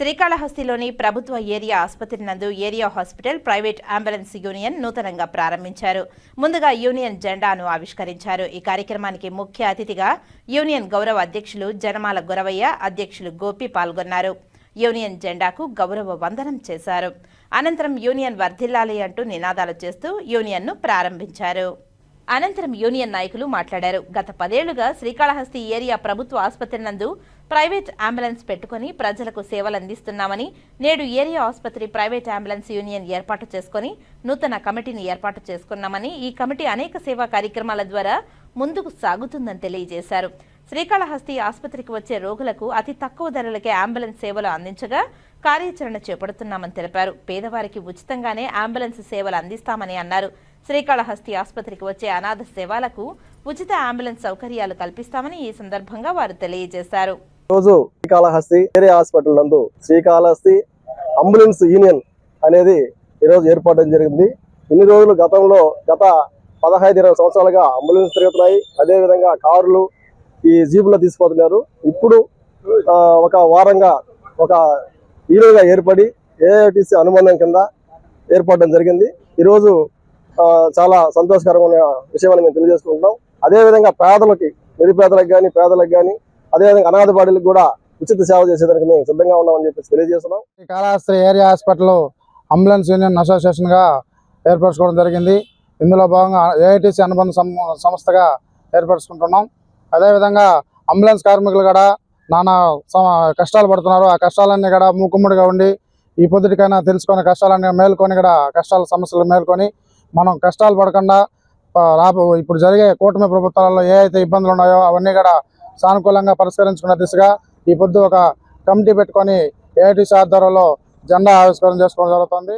శ్రీకాళహస్తిలోని ప్రభుత్వ ఏరియా ఆసుపత్రి నందు area hospital private ambulance union నూతనంగా ప్రారంభించారు. ముందుగా యూనియన్ జెండాను ఆవిష్కరించారు. ఈ కార్యక్రమానికి ముఖ్య అతిథిగా యూనియన్ గౌరవ అధ్యక్షులు జనమాల గురవయ్య, అధ్యక్షులు గోపి పాల్గొన్నారు. యూనియన్ జెండాకు గౌరవ వందనం చేశారు. అనంతరం యూనియన్ వర్ధిల్లాలి అంటూ నినాదాలు చేస్తూ యూనియన్ను ప్రారంభించారు. అనంతరం యూనియన్ నాయకులు మాట్లాడారు. గత 10 ఏళ్లుగా శ్రీకాళహస్తి ఏరియా ప్రభుత్వ ఆసుపత్రి నందు ప్రైవేట్ అంబులెన్స్ పెట్టుకుని ప్రజలకు సేవలు అందిస్తున్నామని, నేడు ఏరియా ఆసుపత్రి ప్రైవేట్ అంబులెన్స్ యూనియన్ ఏర్పాటు చేసుకుని నూతన కమిటీని ఏర్పాటు చేసుకున్నామని, ఈ కమిటీ అనేక సేవా కార్యక్రమాల ద్వారా ముందుకు సాగుతుందని తెలియజేశారు. శ్రీకాళహస్తి ఆసుపత్రికి వచ్చే రోగులకు అతి తక్కువ ధరలకే అంబులెన్స్ సేవలు అందించగా కార్యాచరణ చేపడుతున్నామని తెలిపారు. పేదవారికి ఉచితంగానే అంబులెన్స్ సేవలు అందిస్తామని అన్నారు. శ్రీకాళహస్తి ఆసుపత్రికి వచ్చే అనాథ సేవలకు ఉచిత అంబులెన్స్ సౌకర్యాలు కల్పిస్తామని ఈ సందర్భంగా వారు తెలియజేశారు. రోజు శ్రీకాళహస్తి ఏరియా హాస్పిటల్ నందు శ్రీకాళహస్తి అంబులెన్స్ యూనియన్ అనేది ఈరోజు ఏర్పాటు జరిగింది. ఇన్ని రోజులు గత 15-20 సంవత్సరాలుగా అంబులెన్స్ తిరుగుతున్నాయి. అదేవిధంగా కార్లు, ఈ జీపులో తీసుకుపోతున్నారు. ఇప్పుడు ఒక వారంగా ఒక యూనియన్గా ఏర్పడి ఏఐటిసి అనుబంధం కింద ఏర్పడడం జరిగింది. ఈరోజు చాలా సంతోషకరమైన విషయాన్ని మేము తెలియజేసుకుంటున్నాం. అదేవిధంగా పేదలకి, నిరుపేదలకు కానీ, పేదలకు కానీ, అదేవిధంగా అనాథ బాడీలకు కూడా ఉచిత సేవ చేసేదానికి మేము సిద్ధంగా ఉన్నామని చెప్పేసి తెలియజేస్తున్నాం. Srikalahasti area hospital ambulance union అసోసియేషన్గా ఏర్పరచుకోవడం జరిగింది. ఇందులో భాగంగా ఏఐటిసి అనుబంధ సంస్థగా ఏర్పరచుకుంటున్నాం. అదేవిధంగా అంబులెన్స్ కార్మికులు కూడా నానా కష్టాలు పడుతున్నారు. ఆ కష్టాలన్నీ కూడా మూకుమ్మడిగా ఉండి ఈ పొద్దుటికైనా తెలుసుకొని కష్టాలన్నీ మేల్కొని కూడా సమస్యలు మేల్కొని మనం కష్టాలు పడకుండా ఇప్పుడు జరిగే కూటమి ప్రభుత్వాలలో ఏ అయితే ఇబ్బందులు ఉన్నాయో అవన్నీ కూడా సానుకూలంగా పరిష్కరించుకునే దిశగా ఈ పొద్దు ఒక కమిటీ పెట్టుకొని ఏఐటిసి ఆధ్వర్యంలో జెండా ఆవిష్కరణ చేసుకోవడం జరుగుతుంది.